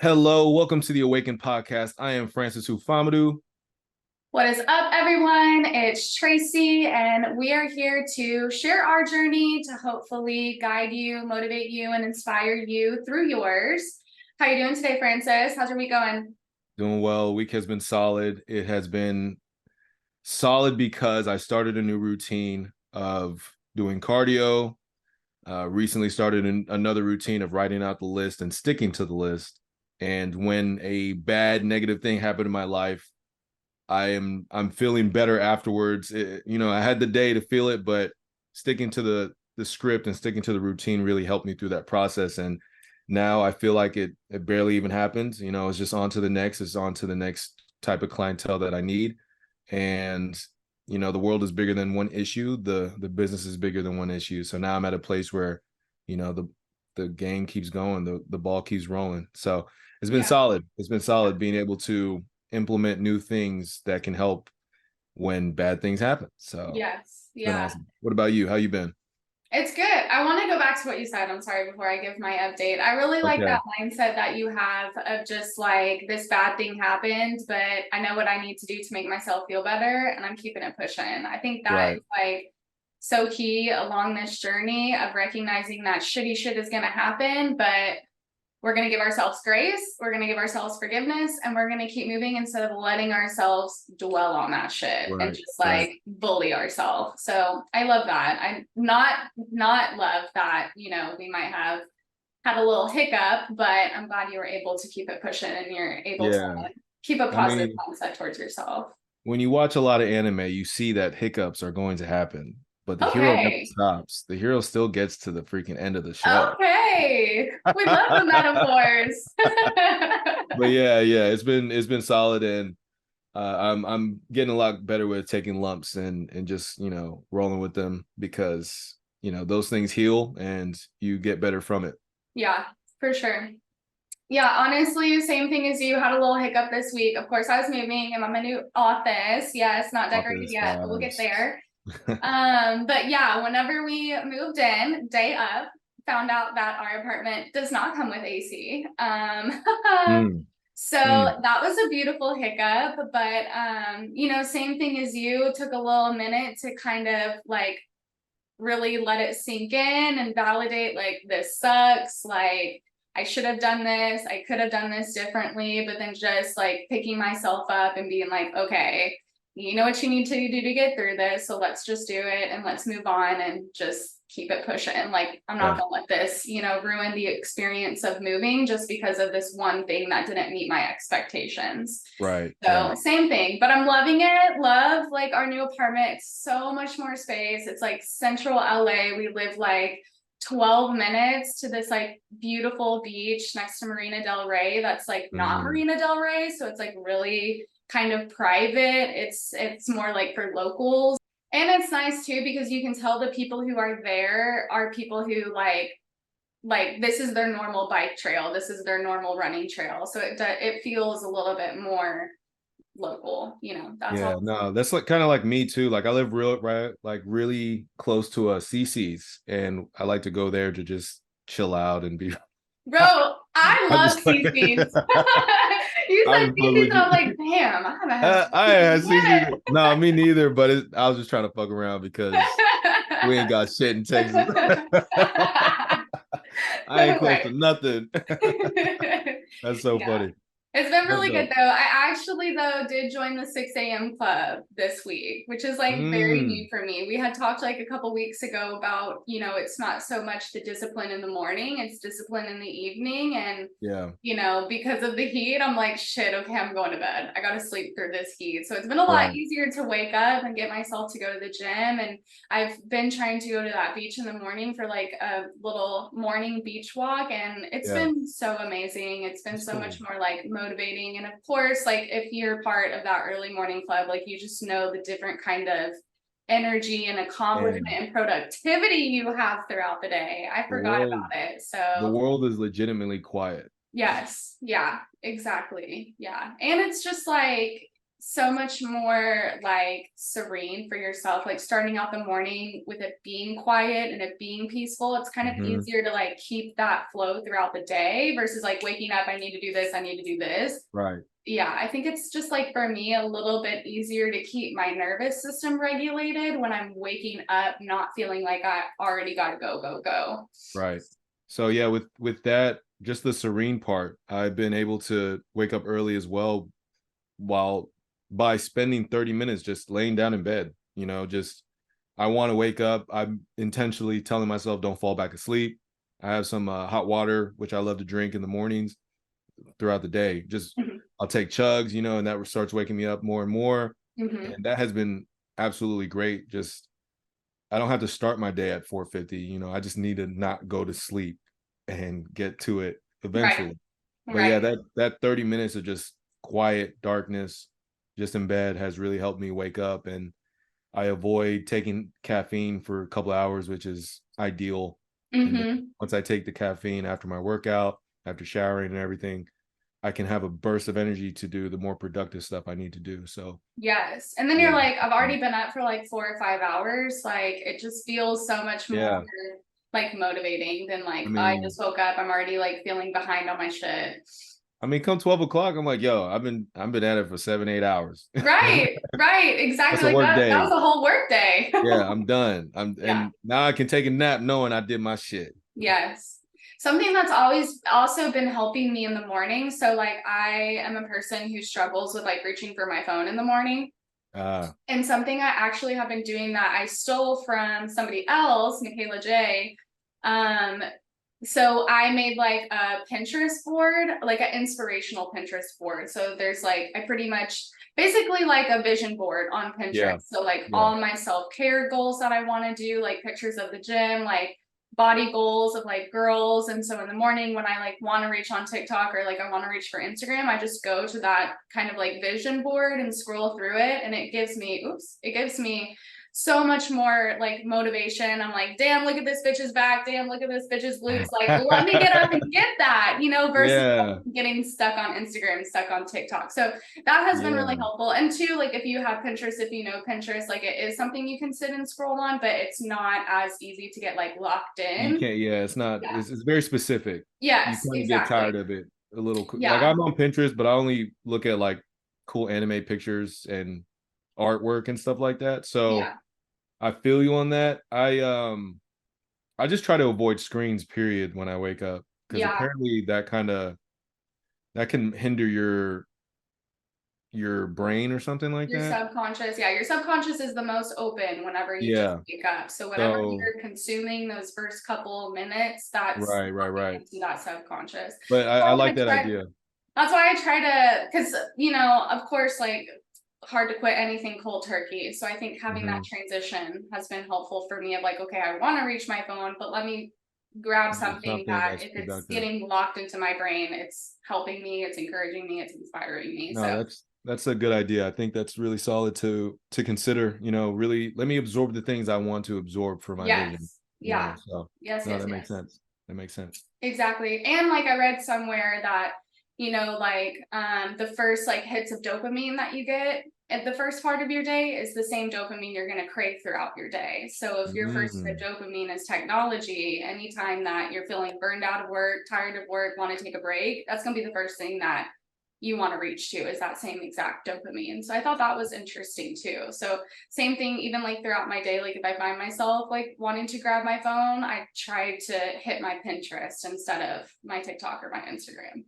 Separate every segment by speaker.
Speaker 1: Hello, welcome to the Awaken Podcast. I am Francis Ufamadu.
Speaker 2: What is up, everyone? It's Tracy, and we are here to share our journey to hopefully guide you, motivate you, and inspire you through yours. How you doing today, Francis? How's your week going?
Speaker 1: Doing well. Week has been solid. It has been solid because I started a new routine of doing cardio. Recently started another routine of writing out the list and sticking to the list. And when a bad negative thing happened in my life, I'm feeling better afterwards. I had the day to feel it, but sticking to the script and sticking to the routine really helped me through that process. And now I feel like it barely even happened. It's just on to the next. It's on to the next type of clientele that I need. And the world is bigger than one issue. The business is bigger than one issue. So now I'm at a place where, the game keeps going, the ball keeps rolling. So it's been solid. It's been solid being able to implement new things that can help when bad things happen. So
Speaker 2: Yes.
Speaker 1: it's been awesome. What about you? How you been?
Speaker 2: It's good. I want to go back to what you said. I'm sorry, before I give my update. I really like that mindset that you have of just like, this bad thing happened, but I know what I need to do to make myself feel better, and I'm keeping it pushing. I think that is like so key along this journey of recognizing that shitty shit is going to happen, but we're going to give ourselves grace, we're going to give ourselves forgiveness, and we're going to keep moving instead of letting ourselves dwell on that shit and just like bully ourselves. So I love that. I not love that, we might have had a little hiccup, but I'm glad you were able to keep it pushing and you're able to keep a positive mindset towards yourself.
Speaker 1: When you watch a lot of anime, you see that hiccups are going to happen. But the hero never stops. The hero still gets to the freaking end of the show.
Speaker 2: Okay. We love the metaphors.
Speaker 1: But yeah, it's been solid, and I'm getting a lot better with taking lumps and just, rolling with them, because, those things heal and you get better from it.
Speaker 2: Yeah, for sure. Yeah, honestly, same thing as you. Had a little hiccup this week. Of course, I was moving. I'm in my new office. Yeah, it's not decorated yet, but we'll get there. But yeah, whenever we moved in, day up, found out that our apartment does not come with AC. So that was a beautiful hiccup, but same thing as you, it took a little minute to kind of like really let it sink in and validate, like, this sucks, like I should have done this, I could have done this differently, but then just like picking myself up and being like, okay, you know what you need to do to get through this, so let's just do it and let's move on and just keep it pushing. Like, I'm not gonna let this, ruin the experience of moving just because of this one thing that didn't meet my expectations. So same thing, but I'm loving it. Love like our new apartment. It's so much more space. It's like central LA. We live like 12 minutes to this like beautiful beach next to Marina Del Rey. That's like not Marina Del Rey. So it's like really kind of private. It's more like for locals. And it's nice too, because you can tell the people who are there are people who like this is their normal bike trail. This is their normal running trail. So it feels a little bit more local, that's all.
Speaker 1: No, that's like kind of like me too. Like I live really close to a CC's, and I like to go there to just chill out and be.
Speaker 2: Bro, I love CC's. You said CC's, and I'm like, damn, I haven't had
Speaker 1: CC's. No, me neither. But I was just trying to fuck around because we ain't got shit in Texas. I ain't close to nothing. That's so funny.
Speaker 2: It's been really good though. I actually though did join the 6 a.m. club this week, which is like very new for me. We had talked like a couple weeks ago about, it's not so much the discipline in the morning, it's discipline in the evening. And because of the heat, I'm like, shit, okay, I'm going to bed. I gotta sleep through this heat. So it's been a lot easier to wake up and get myself to go to the gym. And I've been trying to go to that beach in the morning for like a little morning beach walk, and it's been so amazing. It's been so much more like motivating. And of course, like if you're part of that early morning club, like you just know the different kind of energy and accomplishment and productivity you have throughout the day. I forgot about it. So
Speaker 1: the world is legitimately quiet.
Speaker 2: Yes. Yeah, exactly. Yeah. And it's just like, so much more like serene for yourself, like starting out the morning with it being quiet and it being peaceful. It's kind of easier to like keep that flow throughout the day versus like waking up, I need to do this, I need to do this.
Speaker 1: Right.
Speaker 2: Yeah, I think it's just like for me a little bit easier to keep my nervous system regulated when I'm waking up not feeling like I already got to go.
Speaker 1: Right. So yeah, with that, just the serene part, I've been able to wake up early as well, while by spending 30 minutes just laying down in bed, just I want to wake up. I'm intentionally telling myself don't fall back asleep. I have some hot water, which I love to drink in the mornings throughout the day. Just I'll take chugs, and that starts waking me up more and more. And that has been absolutely great. Just I don't have to start my day at 4:50. I just need to not go to sleep and get to it eventually.
Speaker 2: Right.
Speaker 1: But yeah, that 30 minutes of just quiet darkness, just in bed, has really helped me wake up. And I avoid taking caffeine for a couple of hours, which is ideal. And then once I take the caffeine after my workout, after showering and everything, I can have a burst of energy to do the more productive stuff I need to do. So
Speaker 2: yes. And then you're like, I've already been up for like 4 or 5 hours. Like it just feels so much more like motivating than like I just woke up, I'm already like feeling behind on my shit.
Speaker 1: I mean, come 12 o'clock, I'm like, yo, I've been at it for 7-8 hours.
Speaker 2: Right, exactly.
Speaker 1: That's a
Speaker 2: Like
Speaker 1: work day.
Speaker 2: that was a whole work day.
Speaker 1: Yeah, I'm done. And now I can take a nap knowing I did my shit.
Speaker 2: Yes. Something that's always also been helping me in the morning. So like I am a person who struggles with like reaching for my phone in the morning. And something I actually have been doing that I stole from somebody else, Michaela J. So I made like a Pinterest board, like an inspirational Pinterest board. So there's like, I pretty much basically like a vision board on Pinterest. So like all my self-care goals that I want to do, like pictures of the gym, like body goals of like girls. And so in the morning when I like want to reach on TikTok or like I want to reach for Instagram, I just go to that kind of like vision board and scroll through it. And it gives me so much more like motivation. I'm like, damn, look at this bitch's back. Damn, look at this bitch's glutes. Like, let me get up and get that, versus getting stuck on Instagram, stuck on TikTok. So that has been really helpful. And two, like if you have Pinterest, if you know Pinterest, like it is something you can sit and scroll on, but it's not as easy to get like locked in.
Speaker 1: You can't, it's not, it's very specific.
Speaker 2: Yes,
Speaker 1: you kind of get tired of it a little.
Speaker 2: Yeah.
Speaker 1: Like I'm on Pinterest, but I only look at like cool anime pictures and artwork and stuff like that. So I feel you on that. I just try to avoid screens, period, when I wake up, because apparently that can hinder your brain or something like
Speaker 2: your
Speaker 1: that.
Speaker 2: Subconscious. Your subconscious is the most open whenever you just wake up. So whatever you're consuming those first couple minutes, that's
Speaker 1: right
Speaker 2: into that subconscious.
Speaker 1: But I like that idea.
Speaker 2: That's why I try to, because of course, like hard to quit anything cold turkey. So I think having that transition has been helpful for me of like, okay, I want to reach my phone, but let me grab something that if it's getting locked into my brain, it's helping me, it's encouraging me, it's inspiring me.
Speaker 1: No, that's a good idea. I think that's really solid to consider, really let me absorb the things I want to absorb for my vision. So that makes sense. That makes sense.
Speaker 2: Exactly. And like I read somewhere that the first like hits of dopamine that you get at the first part of your day is the same dopamine you're going to crave throughout your day. So if your first hit of dopamine is technology, anytime that you're feeling burned out of work, tired of work, want to take a break, that's going to be the first thing that you want to reach to, is that same exact dopamine. So I thought that was interesting too. So same thing, even like throughout my day, like if I find myself like wanting to grab my phone, I try to hit my Pinterest instead of my TikTok or my Instagram.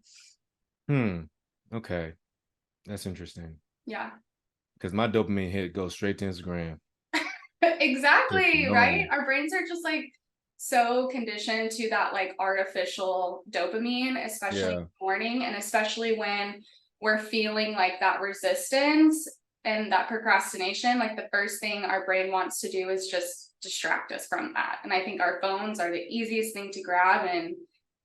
Speaker 1: Okay. That's interesting.
Speaker 2: Yeah.
Speaker 1: Because my dopamine hit goes straight to Instagram.
Speaker 2: Exactly, right? Our brains are just like so conditioned to that like artificial dopamine, especially in the morning, and especially when we're feeling like that resistance and that procrastination. Like the first thing our brain wants to do is just distract us from that. And I think our phones are the easiest thing to grab and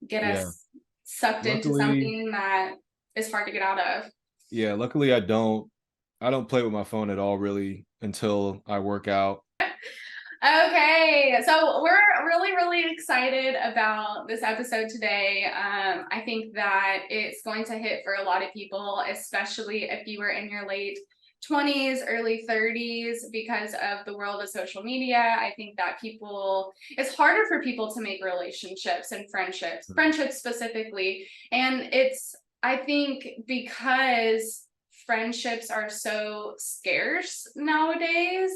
Speaker 2: get us sucked into something that is hard to get out of.
Speaker 1: Yeah, luckily I don't play with my phone at all really until I work out.
Speaker 2: Okay, so we're really, really excited about this episode today. I think that it's going to hit for a lot of people, especially if you were in your late 20s, early 30s, because of the world of social media. I think that it's harder for people to make relationships and friendships specifically. And I think because friendships are so scarce nowadays,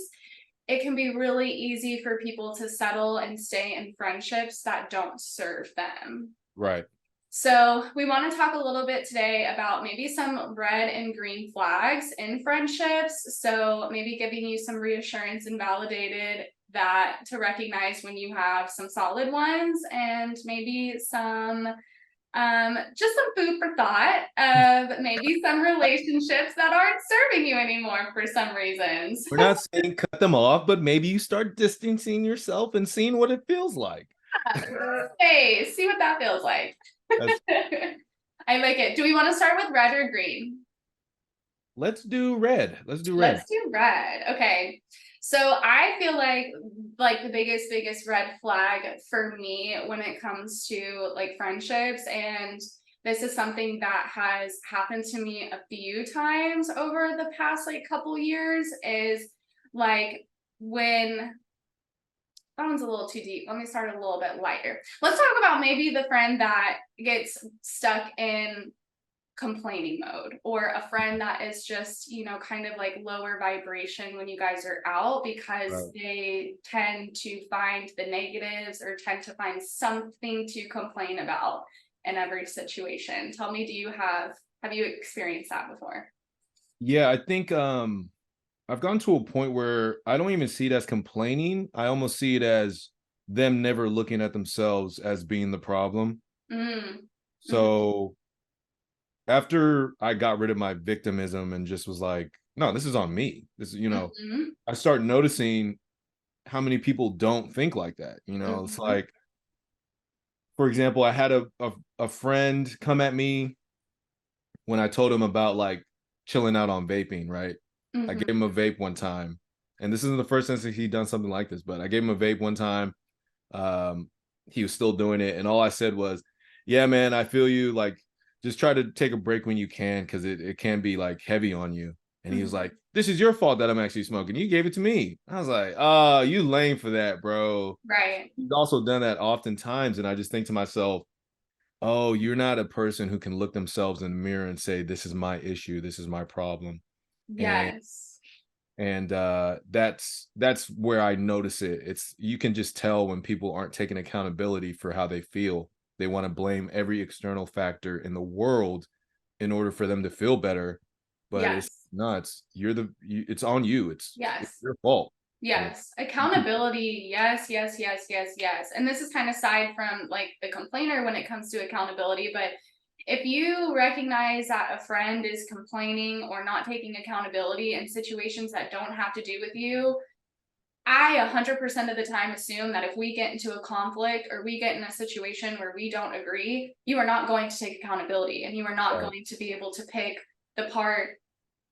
Speaker 2: it can be really easy for people to settle and stay in friendships that don't serve them.
Speaker 1: Right.
Speaker 2: So we want to talk a little bit today about maybe some red and green flags in friendships. So maybe giving you some reassurance and validated that to recognize when you have some solid ones, and maybe some just some food for thought of maybe some relationships that aren't serving you anymore for some reasons.
Speaker 1: We're not saying cut them off, but maybe you start distancing yourself and seeing what it feels like.
Speaker 2: Hey, see what that feels like. I like it. Do we want to start with red or green?
Speaker 1: Let's do red. Let's do
Speaker 2: red. Okay. So I feel like the biggest red flag for me when it comes to like friendships, and this is something that has happened to me a few times over the past like couple years, is like when that one's a little too deep. Let me start a little bit lighter. Let's talk about maybe the friend that gets stuck in complaining mode, or a friend that is just, kind of like lower vibration when you guys are out, because they tend to find the negatives or tend to find something to complain about in every situation. Tell me, have you experienced that before?
Speaker 1: Yeah, I think I've gotten to a point where I don't even see it as complaining. I almost see it as them never looking at themselves as being the problem. So after I got rid of my victimism and just was like, no, this is on me. This is, I start noticing how many people don't think like that. It's like, for example, I had a friend come at me when I told him about like chilling out on vaping, right? I gave him a vape one time, and this isn't the first instance he'd done something like this, but I gave him a vape one time. He was still doing it, and all I said was, yeah, man, I feel you. Like, just try to take a break when you can, because it can be like heavy on you. And he was like, this is your fault that I'm actually smoking. You gave it to me. I was like, oh, you lame for that, bro.
Speaker 2: Right.
Speaker 1: He's also done that oftentimes. And I just think to myself, oh, you're not a person who can look themselves in the mirror and say, this is my issue. This is my problem.
Speaker 2: Yes.
Speaker 1: And that's where I notice it. You can just tell when people aren't taking accountability for how they feel. They want to blame every external factor in the world in order for them to feel better, but it's nuts. It's on you. It's your fault.
Speaker 2: Yes. Accountability. Yes. And this is kind of aside from like the complainer when it comes to accountability, but if you recognize that a friend is complaining or not taking accountability in situations that don't have to do with you, I 100% of the time assume that if we get into a conflict or we get in a situation where we don't agree, you are not going to take accountability, and you are not going to be able to pick the part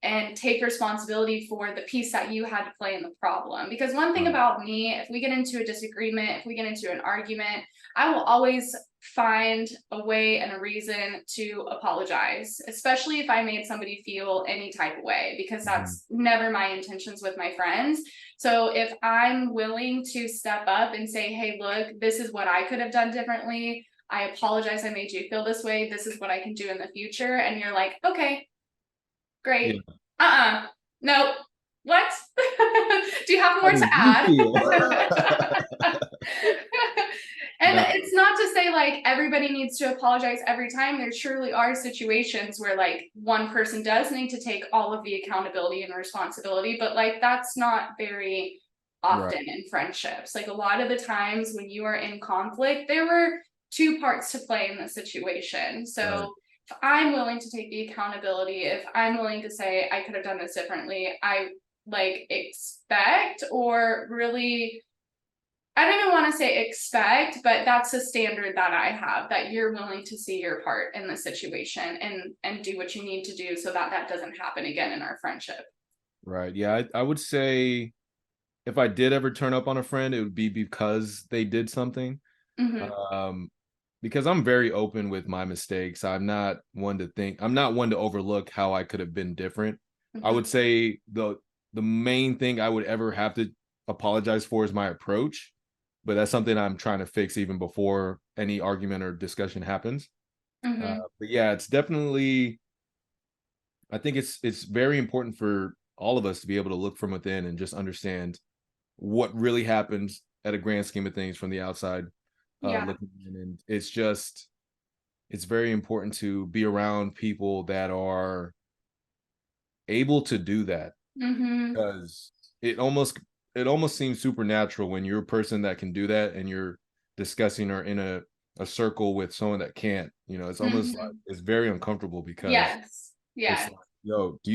Speaker 2: and take responsibility for the piece that you had to play in the problem. Because one thing about me, if we get into a disagreement, if we get into an argument, I will always find a way and a reason to apologize, especially if I made somebody feel any type of way, because that's never my intentions with my friends. So if I'm willing to step up and say, hey, look, this is what I could have done differently. I apologize, I made you feel this way. This is what I can do in the future. And you're like, okay, great. Nope. What? Do you have more to add? And it's not to say like everybody needs to apologize every time. There surely are situations where like one person does need to take all of the accountability and responsibility, but like that's not very often in friendships. Like a lot of the times when you are in conflict, there were two parts to play in the situation. So if I'm willing to take the accountability, if I'm willing to say I could have done this differently, I like expect, or really, I don't even want to say expect, but that's a standard that I have, that you're willing to see your part in the situation and do what you need to do so that that doesn't happen again in our friendship.
Speaker 1: Right. Yeah, I would say if I did ever turn up on a friend, it would be because they did something. Because I'm very open with my mistakes. I'm not one to overlook how I could have been different. I would say the main thing I would ever have to apologize for is my approach, but that's something I'm trying to fix even before any argument or discussion happens.
Speaker 2: Mm-hmm.
Speaker 1: But yeah, it's definitely, I think it's very important for all of us to be able to look from within and just understand what really happens at a grand scheme of things from the outside
Speaker 2: Yeah.
Speaker 1: looking in. And it's very important to be around people that are able to do that,
Speaker 2: Mm-hmm.
Speaker 1: because it almost seems supernatural when you're a person that can do that and you're discussing or in a circle with someone that can't. It's almost like
Speaker 2: Mm-hmm.
Speaker 1: it's very uncomfortable because
Speaker 2: Yes.
Speaker 1: it's
Speaker 2: Yeah.
Speaker 1: like, yo, do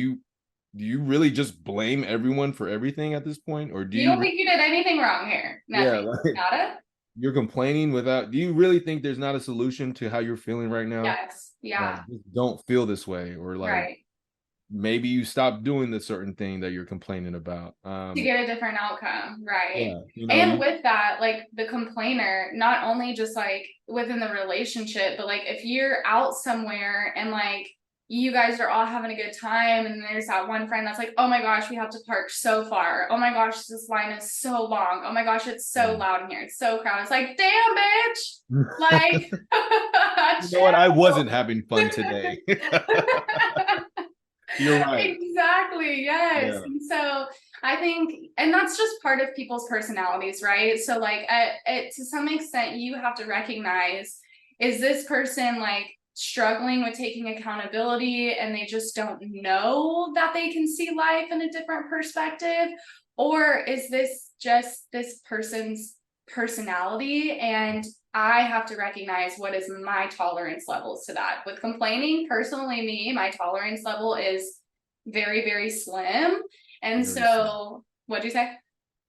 Speaker 1: you really just blame everyone for everything at this point, or do
Speaker 2: You
Speaker 1: you
Speaker 2: don't think you did anything wrong here?
Speaker 1: yeah,
Speaker 2: Nothing.
Speaker 1: like
Speaker 2: Nada?
Speaker 1: you're complaining without, do you really think there's not a solution to how you're feeling right now?
Speaker 2: Yes.
Speaker 1: Like,
Speaker 2: Yeah.
Speaker 1: just don't feel this way, or like
Speaker 2: Right.
Speaker 1: maybe you stop doing the certain thing that you're complaining about.
Speaker 2: To get a different outcome, right?
Speaker 1: Yeah,
Speaker 2: And
Speaker 1: you
Speaker 2: with that, like the complainer, not only just like within the relationship, but like if you're out somewhere and like you guys are all having a good time and there's that one friend that's like, oh my gosh, we have to park so far, oh my gosh, this line is so long, oh my gosh, it's so loud in here, it's so crowded. It's like, damn, bitch, like
Speaker 1: you know what? I
Speaker 2: chill.
Speaker 1: wasn't having fun today. You're right.
Speaker 2: Exactly. Yes.
Speaker 1: Yeah.
Speaker 2: And so I think, and that's just part of people's personalities, right? So like to some extent, you have to recognize, is this person like struggling with taking accountability and they just don't know that they can see life in a different perspective? Or is this just this person's personality and I have to recognize what is my tolerance levels to that. With complaining, personally, my tolerance level is very, very slim. And
Speaker 1: Very slim.
Speaker 2: so, what'd you say?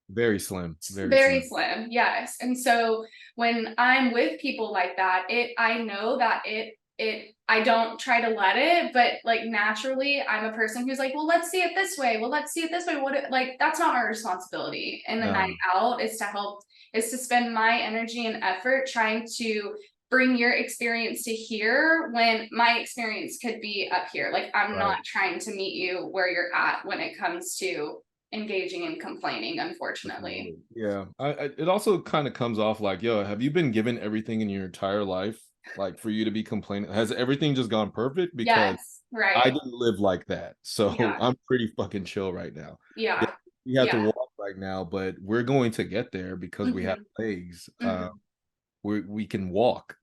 Speaker 1: Very slim. Very
Speaker 2: Very
Speaker 1: slim.
Speaker 2: slim, yes. And so when I'm with people like that, I know that I don't try to let it, but like naturally I'm a person who's like, well, let's see it this way. Well, let's see it this way. Like that's not our responsibility. And the night
Speaker 1: No.
Speaker 2: out is to spend my energy and effort trying to bring your experience to here when my experience could be up here. Like I'm
Speaker 1: Right.
Speaker 2: not trying to meet you where you're at when it comes to engaging in complaining, unfortunately.
Speaker 1: Yeah. It also kind of comes off like, yo, have you been given everything in your entire life, like for you to be complaining? Has everything just gone perfect? Because
Speaker 2: Yes,
Speaker 1: I
Speaker 2: right.
Speaker 1: didn't live like that. So
Speaker 2: Yeah,
Speaker 1: I'm pretty fucking chill right now. Yeah,
Speaker 2: yeah,
Speaker 1: we have to
Speaker 2: yeah.
Speaker 1: walk right now, but we're going to get there because we have
Speaker 2: Hmm.
Speaker 1: legs.
Speaker 2: Hmm.
Speaker 1: We can walk.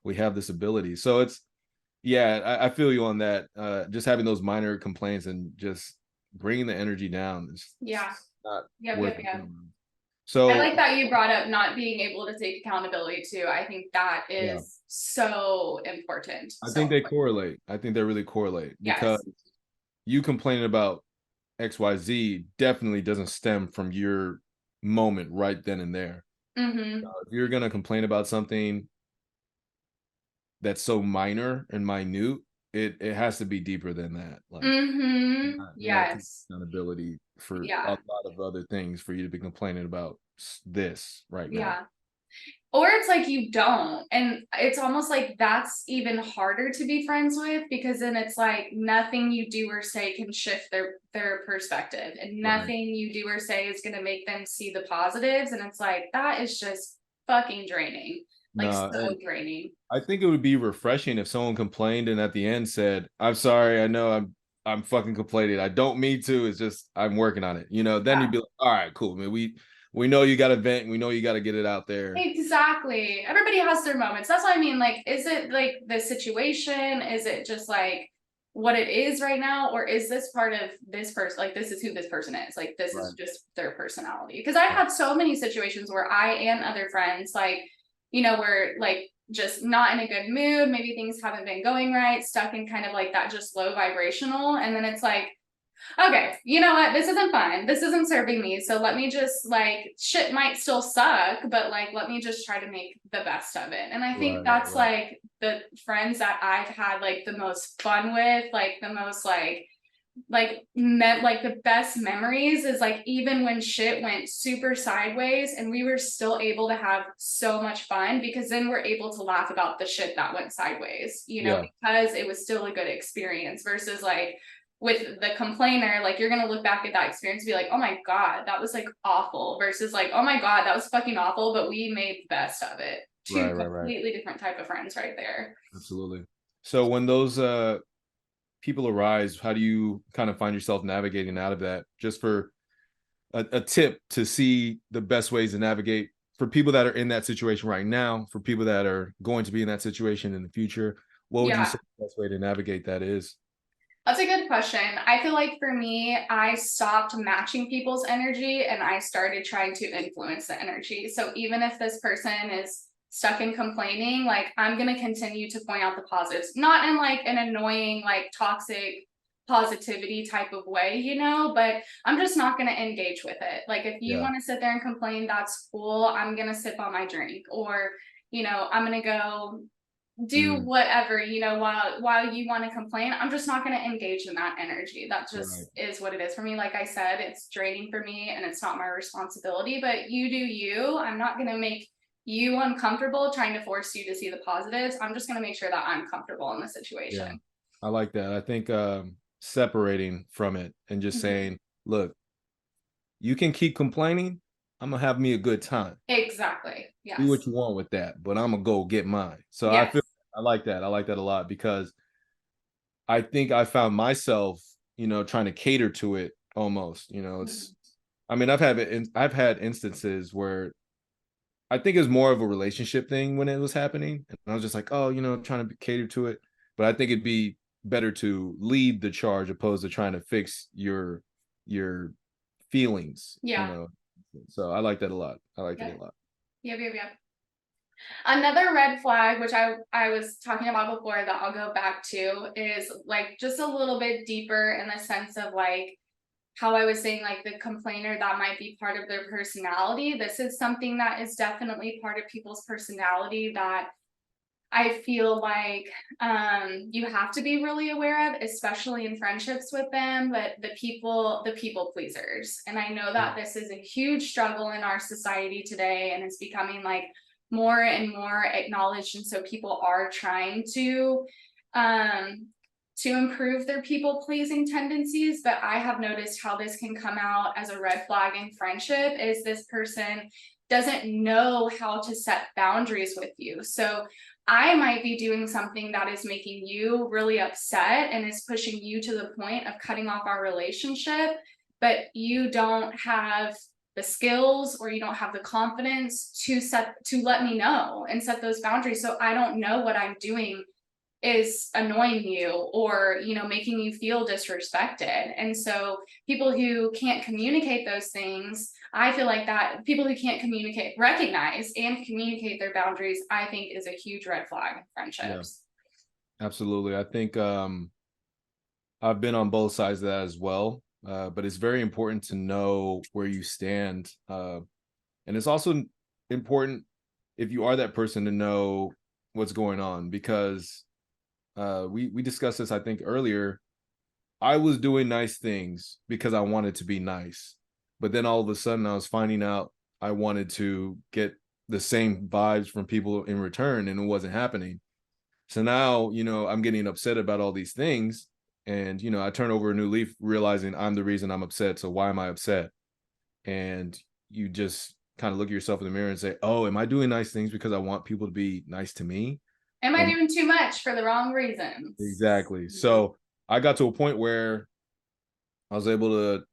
Speaker 1: We have this ability. So yeah, I feel you on that. Just having those minor complaints and just bringing the energy down is
Speaker 2: Yeah.
Speaker 1: not
Speaker 2: Yep,
Speaker 1: worth
Speaker 2: yep,
Speaker 1: it.
Speaker 2: yep. I
Speaker 1: So
Speaker 2: like that you brought up not being able to take accountability too. I think that
Speaker 1: yeah,
Speaker 2: is so important.
Speaker 1: I
Speaker 2: So
Speaker 1: think they
Speaker 2: important.
Speaker 1: correlate. I think they really correlate, because
Speaker 2: Yes.
Speaker 1: you complaining about XYZ definitely doesn't stem from your moment right then and there.
Speaker 2: Mm-hmm.
Speaker 1: If you're gonna complain about something that's so minor and minute, it has to be deeper than that. Like
Speaker 2: Mm-hmm.
Speaker 1: you're not taking
Speaker 2: Yes.
Speaker 1: accountability for a
Speaker 2: Yeah.
Speaker 1: lot of other things for you to be complaining about this right now.
Speaker 2: Yeah. Or it's like you don't. And it's almost like that's even harder to be friends with because then it's like nothing you do or say can shift their perspective and
Speaker 1: Right.
Speaker 2: nothing you do or say is going to make them see the positives. And it's like that is just fucking draining. Like
Speaker 1: No,
Speaker 2: so
Speaker 1: and
Speaker 2: draining.
Speaker 1: I think it would be refreshing if someone complained and at the end said, "I'm sorry, I know I'm fucking complaining. I don't mean to. It's just I'm working on it." Then you'd
Speaker 2: Yeah.
Speaker 1: be like, "All right, cool, man. We know you got to vent. We know you got to get it out there."
Speaker 2: Exactly. Everybody has their moments. That's what I mean. Like, is it like the situation? Is it just like what it is right now? Or is this part of this person? Like, this is who this person is. Like, this is
Speaker 1: Right.
Speaker 2: just their personality. Because I've
Speaker 1: Right.
Speaker 2: had so many situations where I and other friends, like, we're like just not in a good mood. Maybe things haven't been going right, stuck in kind of like that just low vibrational. And then it's like, okay, you know what? This isn't fun. This isn't serving me. So let me just like shit might still suck, but like let me just try to make the best of it. And I think
Speaker 1: Right.
Speaker 2: that's
Speaker 1: Right.
Speaker 2: like the friends that I've had like the most fun with, like the most like the best memories is like even when shit went super sideways and we were still able to have so much fun because then we're able to laugh about the shit that went sideways,
Speaker 1: Yeah.
Speaker 2: because it was still a good experience versus like with the complainer, like you're going to look back at that experience and be like, oh my God, that was like awful, versus like, oh my God, that was fucking awful, but we made the best of it. Two completely different type of friends right there.
Speaker 1: Absolutely. So when those people arise, how do you kind of find yourself navigating out of that? Just for a tip to see the best ways to navigate for people that are in that situation right now, for people that are going to be in that situation in the future, what would you say the best way to navigate that is?
Speaker 2: That's a good question. I feel like for me, I stopped matching people's energy and I started trying to influence the energy. So even if this person is stuck in complaining, like I'm going to continue to point out the positives, not in like an annoying, like toxic positivity type of way, you know, but I'm just not going to engage with it. Like if you want to sit there and complain, that's cool. I'm going to sip on my drink, or, you know, I'm going to go do whatever, you know, while you want to complain. I'm just not going to engage in that energy. That just is what it is for me. Like I said, it's draining for me and it's not my responsibility, but you do you. I'm not going to make you uncomfortable trying to force you to see the positives. I'm just going to make sure that I'm comfortable in the situation.
Speaker 1: Yeah, I like that. I think separating from it and just saying, look, you can keep complaining, I'm gonna have me a good time.
Speaker 2: Exactly.
Speaker 1: Yes. Do what you want with that, but I'm gonna go get mine. So I like that. I like that a lot, because I think I found myself, you know, trying to cater to it almost. You know, it's I mean, I've had instances where I think it was more of a relationship thing when it was happening. And I was just like, oh, you know, trying to cater to it. But I think it'd be better to lead the charge opposed to trying to fix your feelings. Yeah. You know. So I like that a lot. I like it a lot.
Speaker 2: Yep. Another red flag, which I was talking about before that I'll go back to, is like just a little bit deeper in the sense of like how I was saying, like the complainer, that might be part of their personality. This is something that is definitely part of people's personality that I feel like you have to be really aware of, especially in friendships with them, but the people pleasers. And I know that this is a huge struggle in our society today, and it's becoming like more and more acknowledged. And so people are trying to improve their people pleasing tendencies. But I have noticed how this can come out as a red flag in friendship is this person doesn't know how to set boundaries with you. So I might be doing something that is making you really upset and is pushing you to the point of cutting off our relationship, but you don't have the skills or you don't have the confidence to let me know and set those boundaries. So I don't know what I'm doing is annoying you or, you know, making you feel disrespected. And so people who can't communicate those things, I feel like that people who can't recognize and communicate their boundaries, I think is a huge red flag in friendships.
Speaker 1: Yeah, absolutely. I think I've been on both sides of that as well. But it's very important to know where you stand. And it's also important, if you are that person, to know what's going on, because we discussed this, I think, earlier. I was doing nice things because I wanted to be nice. But then all of a sudden I was finding out I wanted to get the same vibes from people in return, and it wasn't happening. So now, you know, I'm getting upset about all these things. And, you know, I turn over a new leaf realizing I'm the reason I'm upset. So why am I upset? And you just kind of look at yourself in the mirror and say, oh, am I doing nice things because I want people to be nice to me?
Speaker 2: Am I doing too much for the wrong reasons?
Speaker 1: Exactly. So I got to a point where I was able to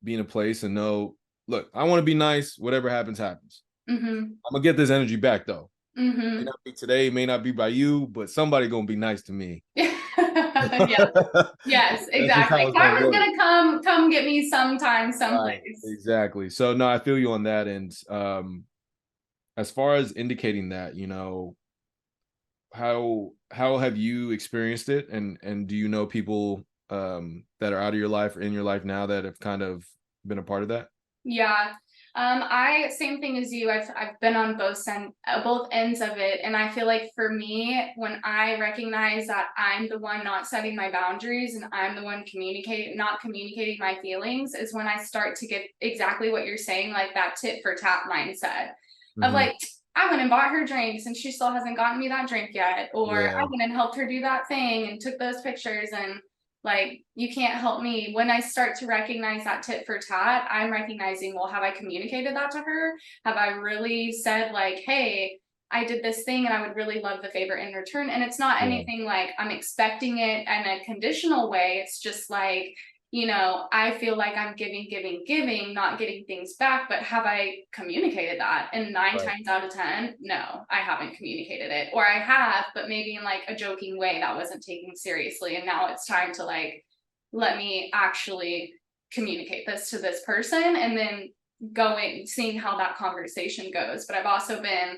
Speaker 1: be in a place and know, look, I want to be nice. Whatever happens, happens. I'm going to get this energy back, though. May not be today, may not be by you, but somebody going to be nice to me.
Speaker 2: Yes, exactly. Karma's gonna come get me sometime, someplace.
Speaker 1: Right, exactly. So no, I feel you on that. And as far as indicating that, you know, how have you experienced it, and do you know people that are out of your life or in your life now that have kind of been a part of that?
Speaker 2: Yeah. I same thing as you. I've been on both ends of it, and I feel like for me, when I recognize that I'm the one not setting my boundaries and I'm the one not communicating my feelings, is when I start to get exactly what you're saying, like that tit for tat mindset of like, I went and bought her drinks and she still hasn't gotten me that drink yet, or I went and helped her do that thing and took those pictures, and Like, you can't help me. When I start to recognize that tit for tat, I'm recognizing, well, have I communicated that to her? Have I really said like, hey, I did this thing and I would really love the favor in return? And it's not
Speaker 1: Yeah.
Speaker 2: anything like I'm expecting it in a conditional way. It's just like, I feel like I'm giving, not getting things back, but have I communicated that? And nine
Speaker 1: Right.
Speaker 2: times out of 10, no, I haven't communicated it. Or I have, but maybe in like a joking way that wasn't taken seriously. And now it's time to like, let me actually communicate this to this person, and then seeing how that conversation goes. But I've also been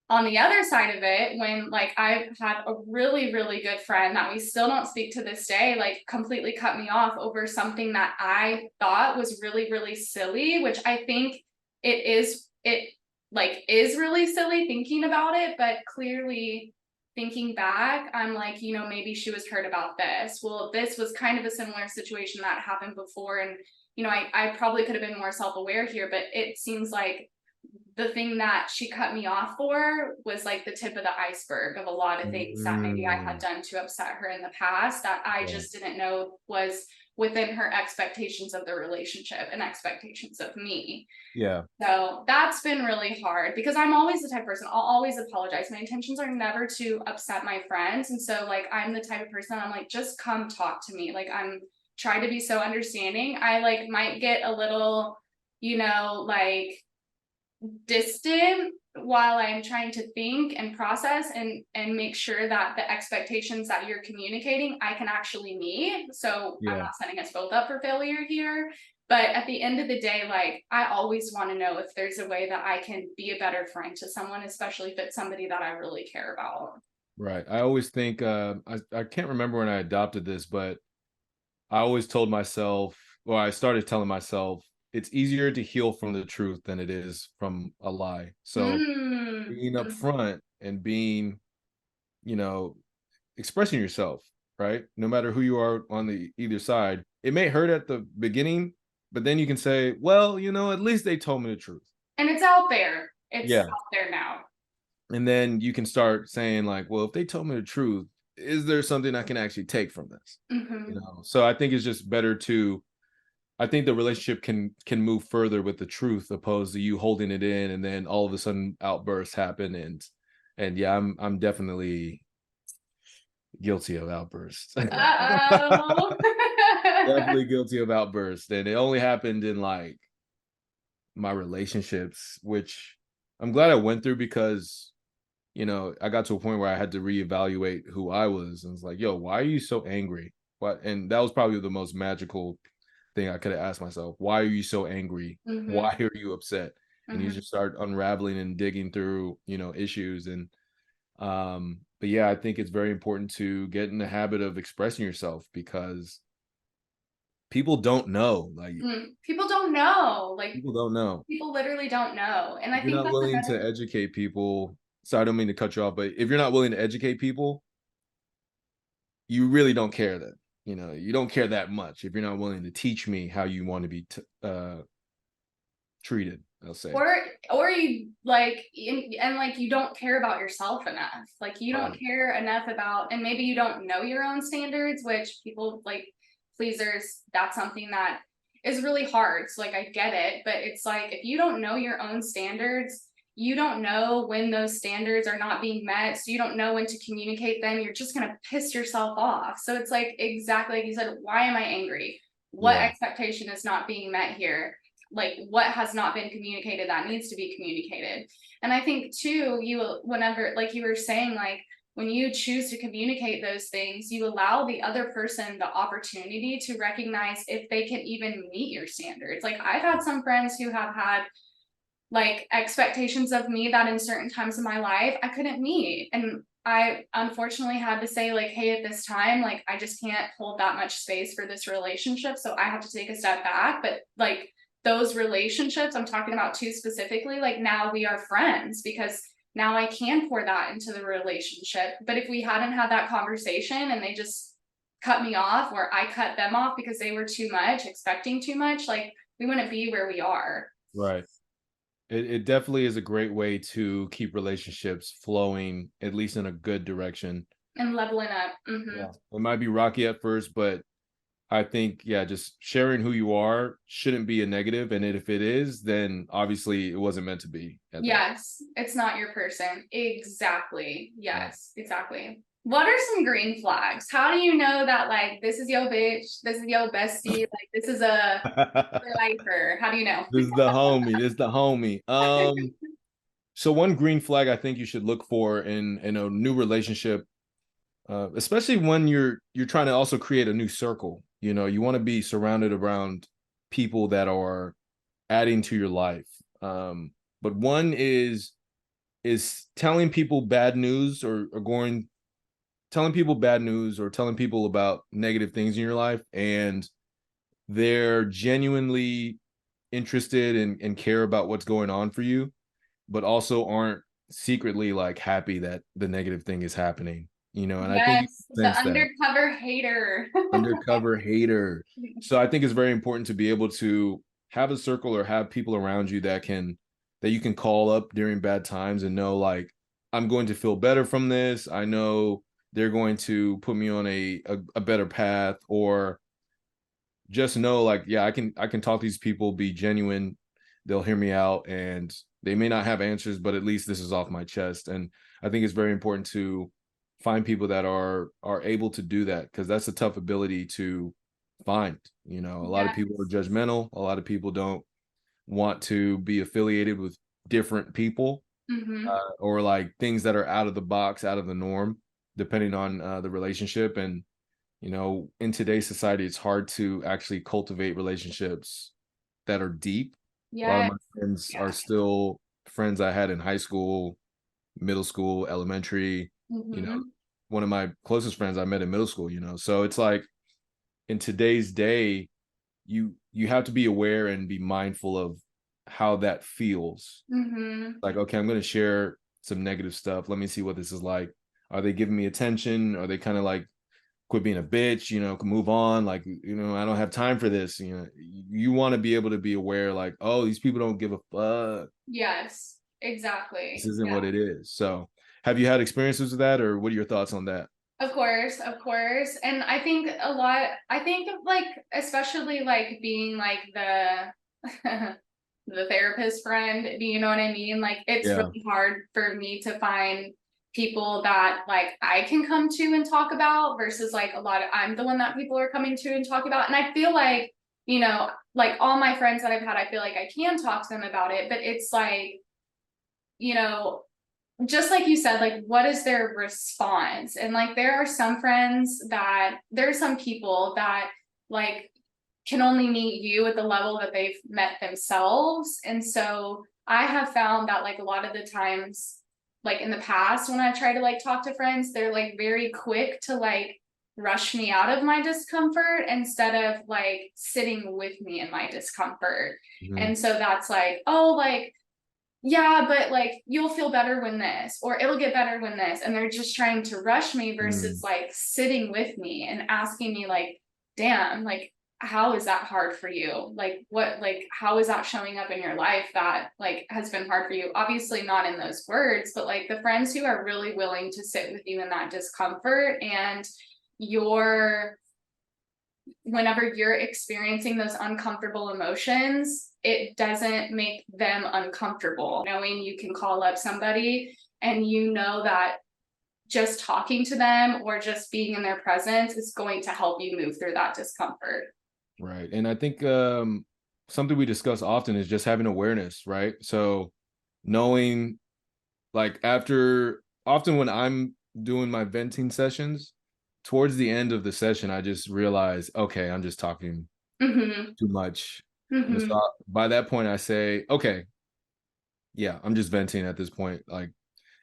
Speaker 2: on the other side of it, when like I've had a really, really good friend that we still don't speak to this day, like completely cut me off over something that I thought was really, really silly, which I think it is really silly thinking about it, but clearly thinking back, I'm like, maybe she was hurt about this. Well, this was kind of a similar situation that happened before. And, I probably could have been more self-aware here, but it seems like the thing that she cut me off for was like the tip of the iceberg of a lot of things that maybe I had done to upset her in the past that I
Speaker 1: Yeah.
Speaker 2: just didn't know was within her expectations of the relationship and expectations of me.
Speaker 1: Yeah.
Speaker 2: So that's been really hard because I'm always the type of person, I'll always apologize. My intentions are never to upset my friends. And so like I'm the type of person, I'm like, just come talk to me. Like I'm trying to be so understanding. I like might get a little, like distant while I'm trying to think and process and make sure that the expectations that you're communicating I can actually meet. So I'm
Speaker 1: Yeah.
Speaker 2: not setting us both up for failure here. But at the end of the day, like I always want to know if there's a way that I can be a better friend to someone, especially if it's somebody that I really care about.
Speaker 1: Right. I always think I can't remember when I adopted this, but I always told myself, or I started telling myself, it's easier to heal from the truth than it is from a lie. So
Speaker 2: Mm.
Speaker 1: being upfront and being, you know, expressing yourself, right? No matter who you are on the either side, it may hurt at the beginning, but then you can say, well, at least they told me the truth.
Speaker 2: And it's out there. It's
Speaker 1: Yeah.
Speaker 2: out there now.
Speaker 1: And then you can start saying, like, well, if they told me the truth, is there something I can actually take from this?
Speaker 2: Mm-hmm.
Speaker 1: So I think it's just better to, I think the relationship can move further with the truth opposed to you holding it in and then all of a sudden outbursts happen. And yeah, I'm definitely guilty of outbursts.
Speaker 2: Uh-oh.
Speaker 1: Definitely guilty of outbursts. And it only happened in like my relationships, which I'm glad I went through because I got to a point where I had to reevaluate who I was. And it's like, yo, why are you so angry? What? And that was probably the most magical thing I could have asked myself. Why are you so angry?
Speaker 2: Mm-hmm.
Speaker 1: Why are you upset? And you
Speaker 2: Mm-hmm.
Speaker 1: just start unraveling and digging through, issues. And but yeah, I think it's very important to get in the habit of expressing yourself because people don't know. Like
Speaker 2: People don't know. Like
Speaker 1: people don't know.
Speaker 2: people literally don't know. And I
Speaker 1: If you're
Speaker 2: think
Speaker 1: not
Speaker 2: that's
Speaker 1: willing
Speaker 2: another.
Speaker 1: to educate people, so I don't mean to cut you off, but if you're not willing to educate people, you really don't care that, you don't care that much if you're not willing to teach me how you want to be treated, I'll say.
Speaker 2: Or you like and like you don't care about yourself enough. Like you don't
Speaker 1: Right.
Speaker 2: care enough about, and maybe you don't know your own standards, which people like pleasers, that's something that is really hard. So like I get it, but it's like if you don't know your own standards, you don't know when those standards are not being met. So you don't know when to communicate them. You're just gonna piss yourself off. So it's like exactly like you said, why am I angry? What
Speaker 1: Yeah.
Speaker 2: expectation is not being met here? Like what has not been communicated that needs to be communicated. And I think too, whenever like you were saying, like when you choose to communicate those things, you allow the other person the opportunity to recognize if they can even meet your standards. Like I've had some friends who have had like expectations of me that in certain times of my life I couldn't meet, and I unfortunately had to say like, hey, at this time, like I just can't hold that much space for this relationship, so I have to take a step back. But like those relationships I'm talking about too specifically, like now we are friends because now I can pour that into the relationship. But if we hadn't had that conversation and they just cut me off or I cut them off because they were too much, expecting too much, like we wouldn't be where we are.
Speaker 1: Right. It definitely is a great way to keep relationships flowing, at least in a good direction.
Speaker 2: And leveling up.
Speaker 1: Yeah. It might be rocky at first, but I think, yeah, just sharing who you are shouldn't be a negative. And if it is, then obviously it wasn't meant to be.
Speaker 2: Yes, it's not your person. Exactly. Yes, exactly. What are some green flags? How do you know that, like, this is your bitch, this is your bestie, like, this is a lifer? How do you know?
Speaker 1: This is the homie. This is the homie. So one green flag I think you should look for in a new relationship, especially when you're trying to also create a new circle. You know, you want to be surrounded around people that are adding to your life. But one is telling people bad news or telling people bad news or telling people about negative things in your life, and they're genuinely interested and care about what's going on for you, but also aren't secretly like happy that the negative thing is happening, you know. And I think you
Speaker 2: Yes, the
Speaker 1: sense that
Speaker 2: undercover hater.
Speaker 1: undercover hater. So I think it's very important to be able to have a circle or have people around you that you can call up during bad times and know, like, I'm going to feel better from this. I know they're going to put me on a better path, or just know, like, yeah, I can talk to these people, be genuine, they'll hear me out, and they may not have answers, but at least this is off my chest. And I think it's very important to find people that are able to do that, because that's a tough ability to find. You know, a lot of people are judgmental, a lot of people don't want to be affiliated with different people, or like things that are out of the box, out of the norm, depending on the relationship. And you know, in today's society, it's hard to actually cultivate relationships that are deep. A lot of my friends are still friends I had in high school, middle school, elementary. You know, one of my closest friends I met in middle school, you know. So it's like, in today's day, you have to be aware and be mindful of how that feels. Like, okay, I'm going to share some negative stuff. Let me see what this is like. Are they giving me attention? Are they kind of like, quit being a bitch, you know, can move on, like, you know, I don't have time for this. You know, you want to be able to be aware, like, oh, these people don't give a fuck.
Speaker 2: Yes, exactly.
Speaker 1: This isn't what it is. So have you had experiences with that, or what are your thoughts on that?
Speaker 2: Of course, of course. And I think like, especially like being like the the therapist friend, do you know what I mean? Like, it's really hard for me to find people that, like, I can come to and talk about, versus like I'm the one that people are coming to and talk about. And I feel like, you know, like all my friends that I've had, I feel like I can talk to them about it, but it's like, you know, just like you said, like, what is their response? And like, there are some people that, like, can only meet you at the level that they've met themselves. And so I have found that, like, a lot of the times, like in the past, when I try to like talk to friends, they're like very quick to like rush me out of my discomfort instead of like sitting with me in my discomfort. And so that's like, oh, like, yeah, but like, you'll feel better when this, or it'll get better when this. And they're just trying to rush me versus like sitting with me and asking me, like, damn, like, how is that hard for you? Like, how is that showing up in your life that like has been hard for you? Obviously not in those words, but like the friends who are really willing to sit with you in that discomfort, and whenever you're experiencing those uncomfortable emotions, it doesn't make them uncomfortable. Knowing you can call up somebody and you know that just talking to them or just being in their presence is going to help you move through that discomfort.
Speaker 1: Right. And I think something we discuss often is just having awareness, right? So knowing, like, often when I'm doing my venting sessions, towards the end of the session, I just realize, okay, I'm just talking too much. And so by that point, I say, okay, yeah, I'm just venting at this point. Like,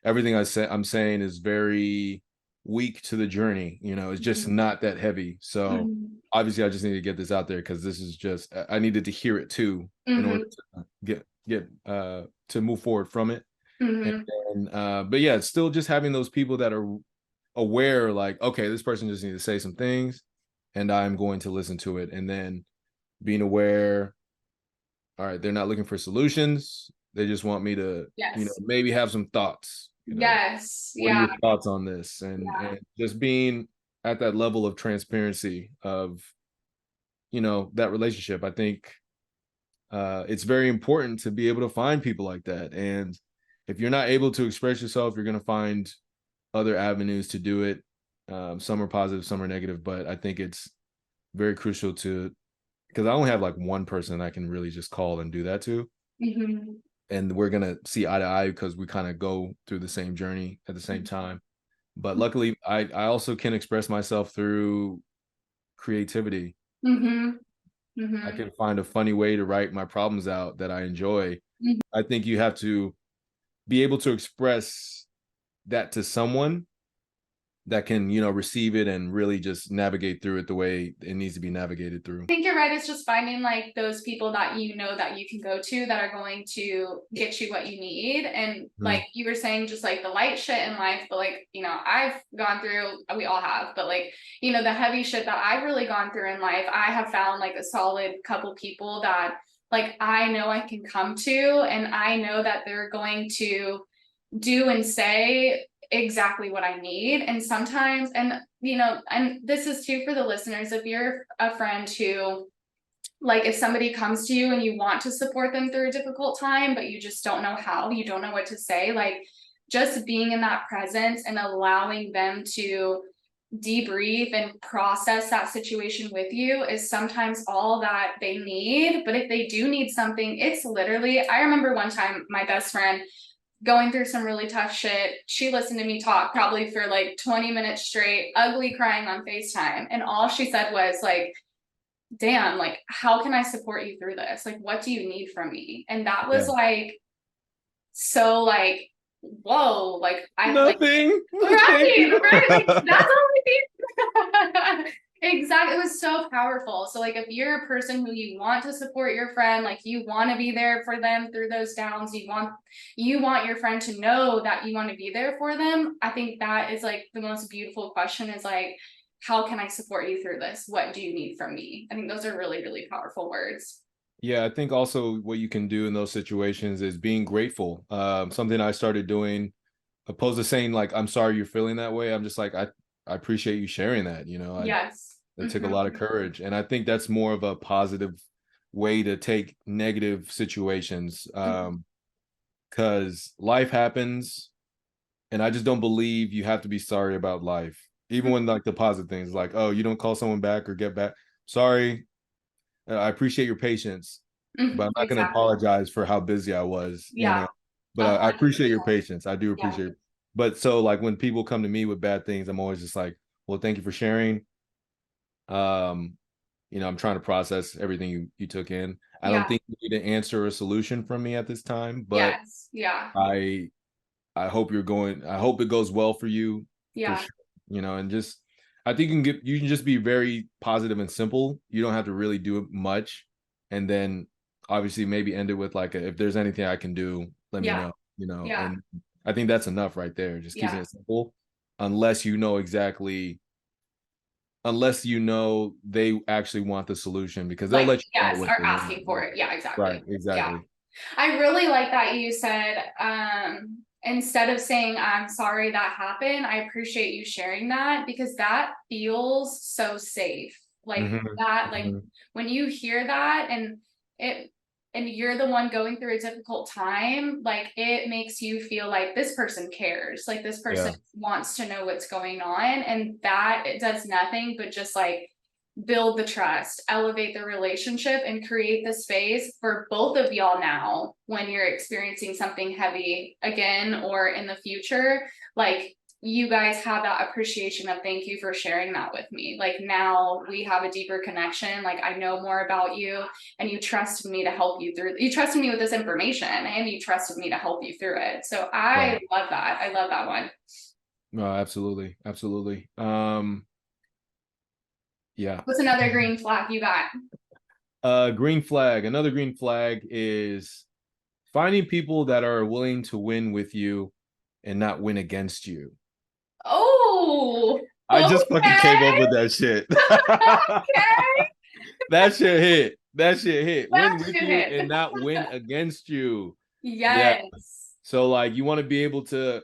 Speaker 1: everything I'm saying is very weak to the journey. You know, it's just not that heavy. So obviously, I just need to get this out there, because this is just, I needed to hear it too in order to get to move forward from it. But yeah, it's still just having those people that are aware, like, okay, this person just needs to say some things and I'm going to listen to it. And then being aware, all right, they're not looking for solutions, they just want me to, you know, maybe have some thoughts,
Speaker 2: Yes.
Speaker 1: What are
Speaker 2: Yeah.
Speaker 1: your thoughts on this?
Speaker 2: Yeah.
Speaker 1: And just being at that level of transparency of, that relationship. I think it's very important to be able to find people like that. And if you're not able to express yourself, you're going to find other avenues to do it. Some are positive, some are negative, but I think it's very crucial because I only have like one person I can really just call and do that to.
Speaker 2: Mm-hmm.
Speaker 1: And we're going to see eye to eye because we kind of go through the same journey at the same time. But luckily, I also can express myself through creativity.
Speaker 2: Mm-hmm.
Speaker 1: I
Speaker 2: Mm-hmm.
Speaker 1: can find a funny way to write my problems out that I enjoy.
Speaker 2: Mm-hmm.
Speaker 1: I think you have to be able to express that to someone that can, receive it and really just navigate through it the way it needs to be navigated through.
Speaker 2: I think you're right. It's just finding like those people that that you can go to that are going to get you what you need. And like you were saying, just like the light shit in life, but like, I've gone through, we all have, but like, the heavy shit that I've really gone through in life, I have found like a solid couple people that like I know I can come to, and I know that they're going to do and say exactly what I need. And sometimes, and and this is too for the listeners, if you're a friend who, like, if somebody comes to you and you want to support them through a difficult time, but you just don't know how, you don't know what to say, like, just being in that presence and allowing them to debrief and process that situation with you is sometimes all that they need. But if they do need something, it's literally, I remember one time my best friend going through some really tough shit. She listened to me talk probably for like 20 minutes straight, ugly crying on FaceTime. And all she said was like, damn, like, how can I support you through this? Like, what do you need from me? And that was like, so like, whoa, like I
Speaker 1: Nothing.
Speaker 2: right, like, that's all I need. Exactly. It was so powerful. So like if you're a person who you want to support your friend, like you want to be there for them through those downs, you want your friend to know that you want to be there for them. I think that is like the most beautiful question, is like, how can I support you through this? What do you need from me? I think those are really, really powerful words.
Speaker 1: Yeah, I think also what you can do in those situations is being grateful. Something I started doing, opposed to saying like, I'm sorry you're feeling that way. I'm just like, I appreciate you sharing that.
Speaker 2: Yes.
Speaker 1: It took a lot of courage. And I think that's more of a positive way to take negative situations. Because life happens, and I just don't believe you have to be sorry about life. Even when like the positive things, like, oh, you don't call someone back or get back. Sorry. I appreciate your patience, but I'm not going to apologize for how busy I was.
Speaker 2: Yeah.
Speaker 1: But I appreciate your patience. I do
Speaker 2: Yeah.
Speaker 1: appreciate it. But so like when people come to me with bad things, I'm always just like, well, thank you for sharing. I'm trying to process everything you took in. I don't think you need to answer a solution from me at this time, but
Speaker 2: Yes. Yeah.
Speaker 1: I hope I hope it goes well for you.
Speaker 2: Yeah.
Speaker 1: For sure. And just, I think you can just be very positive and simple. You don't have to really do much. And then obviously maybe end it with like, if there's anything I can do, let me know, and I think that's enough right there. Just keeping it simple, unless they actually want the solution, because they'll let you know
Speaker 2: are asking for it. Yeah, exactly.
Speaker 1: Right, exactly.
Speaker 2: Yeah. I really like that you said, instead of saying I'm sorry that happened, I appreciate you sharing that, because that feels so safe. Like that, like when you hear that and you're the one going through a difficult time, like it makes you feel like this person cares, like this person wants to know what's going on. And that, it does nothing but just like build the trust, elevate the relationship, and create the space for both of y'all now when you're experiencing something heavy again or in the future. Like, you guys have that appreciation of thank you for sharing that with me. Like, now we have a deeper connection. Like, I know more about you, and you trusted me to help you through. You trusted me with this information, and you trusted me to help you through it. So I love that. I love that one.
Speaker 1: No, absolutely, absolutely. Yeah.
Speaker 2: What's another green flag you got?
Speaker 1: Green flag. Another green flag is finding people that are willing to win with you and not win against you.
Speaker 2: Oh,
Speaker 1: I just fucking came up with that shit.
Speaker 2: Okay.
Speaker 1: That shit hit. Win with you and not win against you.
Speaker 2: Yes.
Speaker 1: So like, you want to be able to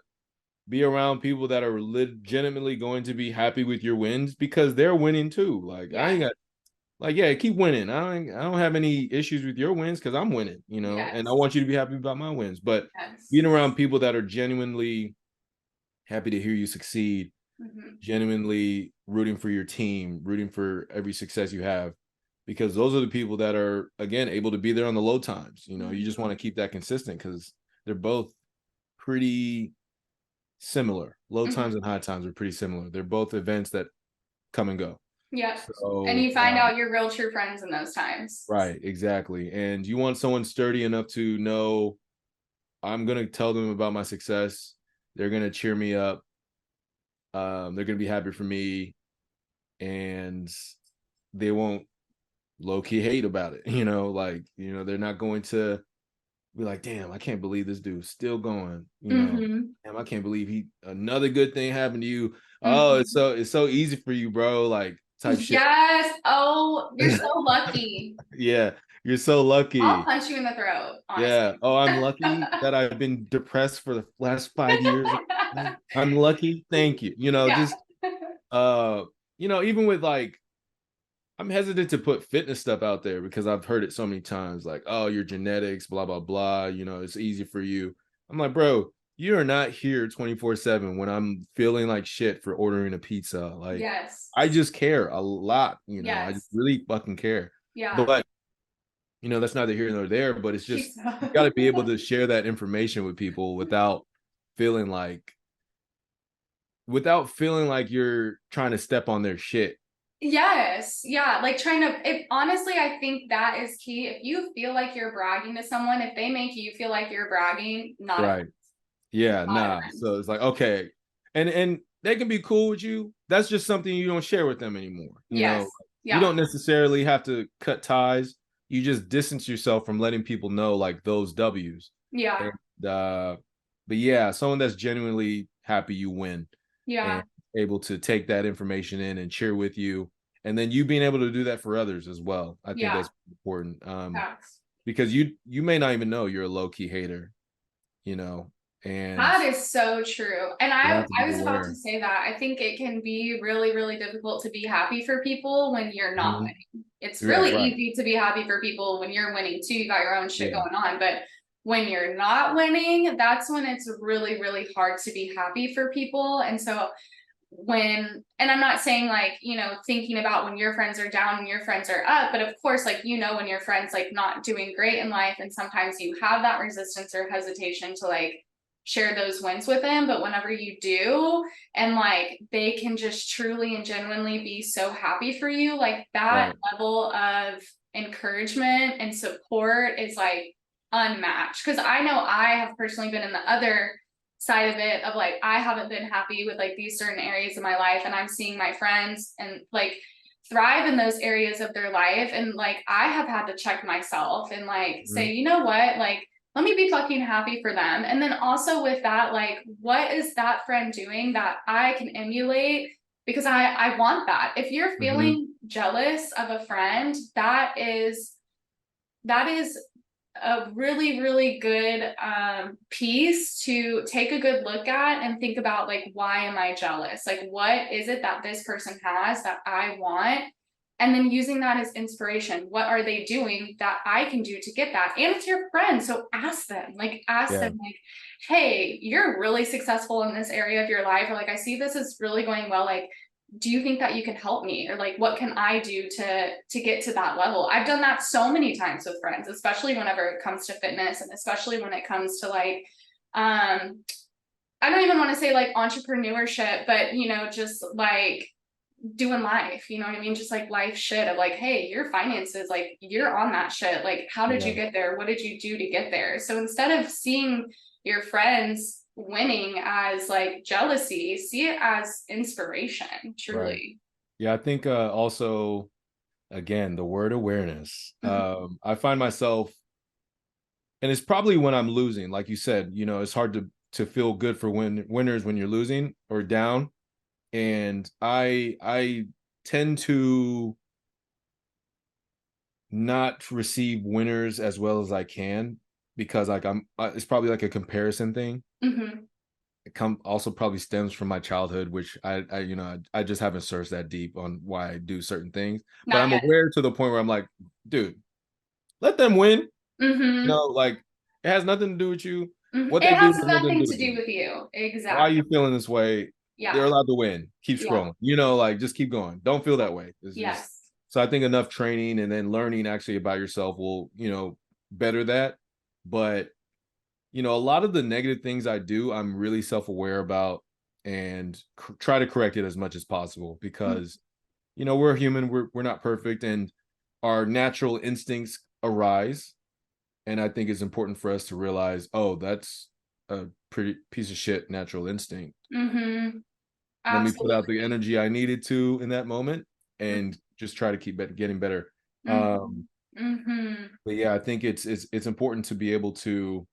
Speaker 1: be around people that are legitimately going to be happy with your wins because they're winning too. Like I ain't got like, yeah, keep winning. I don't have any issues with your wins because I'm winning, you know, and I want you to be happy about my wins. But being around people that are genuinely happy to hear you succeed, genuinely rooting for your team, rooting for every success you have, because those are the people that are, again, able to be there on the low times. You know, you just want to keep that consistent because they're both pretty similar. Low times and high times are pretty similar. They're both events that come and go.
Speaker 2: Yeah. So, and you find out your real true friends in those times.
Speaker 1: Right, exactly. And you want someone sturdy enough to know I'm going to tell them about my success. They're going to cheer me up. They're going to be happy for me. And they won't low-key hate about it. You know, like, you know, they're not going to be like, damn, I can't believe this dude's still going. You know, damn, I can't believe another good thing happened to you. Oh, it's so easy for you, bro. Like, type shit.
Speaker 2: Yes. Oh, you're so lucky.
Speaker 1: Yeah, you're so lucky.
Speaker 2: I'll punch you in the throat. Honestly.
Speaker 1: Yeah. Oh, I'm lucky that I've been depressed for the last 5 years. I'm lucky. Thank you. You know, just you know, even with like, I'm hesitant to put fitness stuff out there because I've heard it so many times, like, oh, your genetics, blah, blah, blah. You know, it's easy for you. I'm like, bro, you are not here 24/7 when I'm feeling like shit for ordering a pizza. Like, I just care a lot. You know, I just really fucking care.
Speaker 2: Yeah.
Speaker 1: But, you know, that's neither here nor there, but it's just, you got to be able to share that information with people without feeling like you're trying to step on their shit.
Speaker 2: Yes. Yeah. Like honestly, I think that is key. If you feel like you're bragging to someone, if they make you feel like you're bragging, not
Speaker 1: right. Yeah, nah. So it's like, okay. And they can be cool with you. That's just something you don't share with them anymore. You know, you don't necessarily have to cut ties. You just distance yourself from letting people know like those W's.
Speaker 2: Yeah.
Speaker 1: And, but yeah, someone that's genuinely happy you win.
Speaker 2: Yeah.
Speaker 1: And able to take that information in and cheer with you. And then you being able to do that for others as well. I think that's important. Because you may not even know you're a low-key hater, you know. And
Speaker 2: that is so true. And I was about to say that. I think it can be really, really difficult to be happy for people when you're not winning. It's really easy to be happy for people when you're winning too. You got your own shit going on. But when you're not winning, that's when it's really, really hard to be happy for people. And so and I'm not saying like, you know, thinking about when your friends are down and your friends are up, but of course, like, you know, when your friends like not doing great in life, and sometimes you have that resistance or hesitation to like share those wins with them. But whenever you do, and like they can just truly and genuinely be so happy for you, like that level of encouragement and support is like unmatched. Because I know I have personally been in the other side of it, of like, I haven't been happy with like these certain areas of my life, and I'm seeing my friends and like thrive in those areas of their life, and like I have had to check myself and like say, you know what, like let me be fucking happy for them. And then also with that, like, what is that friend doing that I can emulate? Because I want that. If you're feeling jealous of a friend, that is a really, really good piece to take a good look at and think about, like, why am I jealous? Like, what is it that this person has that I want? And then using that as inspiration. What are they doing that I can do to get that? And it's your friend. So ask them, like, hey, you're really successful in this area of your life. Or like, I see this is really going well. Like, do you think that you can help me? Or like, what can I do to get to that level? I've done that so many times with friends, especially whenever it comes to fitness, and especially when it comes to like, I don't even want to say like entrepreneurship, but you know, just like doing life, you know what I mean? Just like life shit of like, hey, your finances, like you're on that shit. Like, how did you get there? What did you do to get there? So instead of seeing your friends winning as like jealousy, see it as inspiration, truly.
Speaker 1: Yeah, I think also, again, the word awareness. I find myself, and it's probably when I'm losing, like you said, you know, it's hard to feel good for winners when you're losing or down. And I tend to not receive winners as well as I can, because like it's probably like a comparison thing. also probably stems from my childhood, which I just haven't searched that deep on why I do certain things. But
Speaker 2: Not
Speaker 1: I'm
Speaker 2: yet.
Speaker 1: aware to the point where I'm like, dude, let them win.
Speaker 2: Mm-hmm.
Speaker 1: Like it has nothing to do with you.
Speaker 2: Mm-hmm.
Speaker 1: What
Speaker 2: It
Speaker 1: they do
Speaker 2: has
Speaker 1: has nothing to
Speaker 2: nothing
Speaker 1: do
Speaker 2: to
Speaker 1: with
Speaker 2: do
Speaker 1: you.
Speaker 2: with you.
Speaker 1: Why are
Speaker 2: Exactly.
Speaker 1: you feeling this way? They're
Speaker 2: Yeah.
Speaker 1: allowed to win. Keep
Speaker 2: Yeah.
Speaker 1: scrolling. Like just keep going. Don't feel that way. It's just
Speaker 2: Yes.
Speaker 1: so I think enough training and then learning actually about yourself will, better that. But a lot of the negative things I do, I'm really self-aware about and try to correct it as much as possible because we're human, we're not perfect, and our natural instincts arise. And I think it's important for us to realize, oh, that's a pretty piece of shit natural instinct.
Speaker 2: Mm-hmm.
Speaker 1: Let me put out
Speaker 2: Absolutely.
Speaker 1: the energy I needed to in that moment and just try to keep getting better.
Speaker 2: Mm-hmm. Mm-hmm.
Speaker 1: But yeah, I think it's important to be able to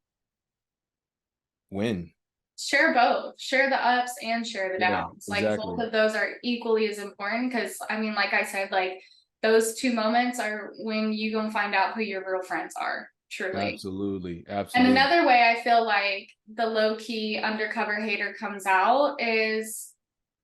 Speaker 1: win.
Speaker 2: Share both, share the ups and share the
Speaker 1: Yeah,
Speaker 2: downs. Like both
Speaker 1: exactly.
Speaker 2: of those are equally as important because I mean, like I said, like those two moments are when you gonna find out who your real friends are, truly.
Speaker 1: Absolutely.
Speaker 2: And
Speaker 1: Absolutely.
Speaker 2: another way I feel like the low-key undercover hater comes out is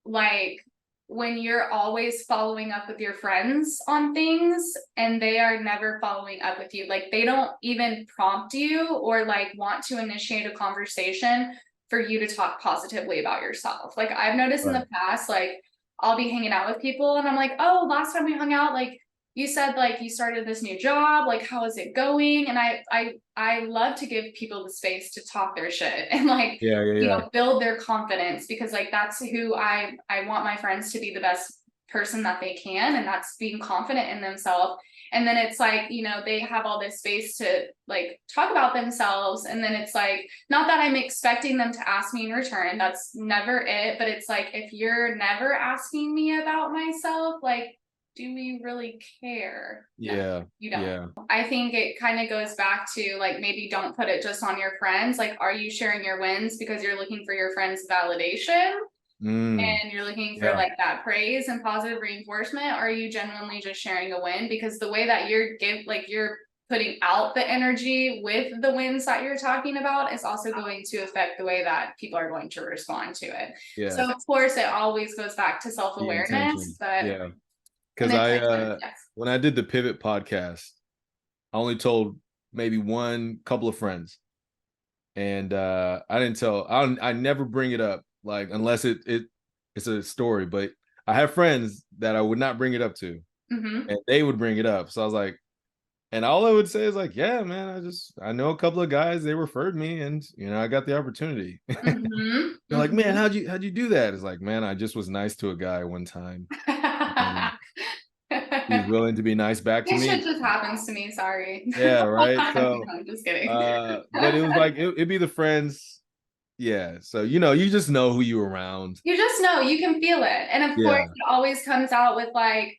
Speaker 2: like when you're always following up with your friends on things and they are never following up with you. Like they don't even prompt you or like want to initiate a conversation for you to talk positively about yourself. Like I've noticed in
Speaker 1: Right.
Speaker 2: the past, like I'll be hanging out with people and I'm like, oh, last time we hung out, like you said like you started this new job, like how is it going? And I love to give people the space to talk their shit and like
Speaker 1: Yeah, yeah,
Speaker 2: you
Speaker 1: yeah.
Speaker 2: know build their confidence because like that's who I want my friends to be the best person that they can, and that's being confident in themselves. And then it's like they have all this space to like talk about themselves, and then it's like not that I'm expecting them to ask me in return, that's never it, but it's like if you're never asking me about myself, like do we really care? No,
Speaker 1: Yeah.
Speaker 2: you don't.
Speaker 1: Yeah.
Speaker 2: I think it kind of goes back to like maybe don't put it just on your friends. Like, are you sharing your wins because you're looking for your friends' validation
Speaker 1: Mm,
Speaker 2: and you're looking for
Speaker 1: yeah.
Speaker 2: like that praise and positive reinforcement? Or are you genuinely just sharing a win? Because the way that you're putting out the energy with the wins that you're talking about is also going to affect the way that people are going to respond to it.
Speaker 1: Yeah.
Speaker 2: So of course it always goes back to
Speaker 1: The
Speaker 2: self-awareness,
Speaker 1: intention.
Speaker 2: but
Speaker 1: Yeah.
Speaker 2: and
Speaker 1: Because
Speaker 2: it's like yes.
Speaker 1: when I did the Pivot podcast, I only told maybe one couple of friends. And I didn't tell I never bring it up like unless it's a story, but I have friends that I would not bring it up to
Speaker 2: Mm-hmm.
Speaker 1: and they would bring it up. So I was like, and all I would say is like, yeah, man, I know a couple of guys, they referred me and I got the opportunity.
Speaker 2: Mm-hmm.
Speaker 1: They're like, man, how'd you do that? It's like, man, I just was nice to a guy one time and
Speaker 2: Mm-hmm.
Speaker 1: he's willing to be nice back to
Speaker 2: This shit
Speaker 1: me.
Speaker 2: just happens to me, sorry.
Speaker 1: Yeah, right.
Speaker 2: No,
Speaker 1: So
Speaker 2: I'm just kidding.
Speaker 1: but it was like it'd be the friends. Yeah. So you just know who you around.
Speaker 2: You just know, you can feel it. And of course,
Speaker 1: Yeah.
Speaker 2: it always comes out with like,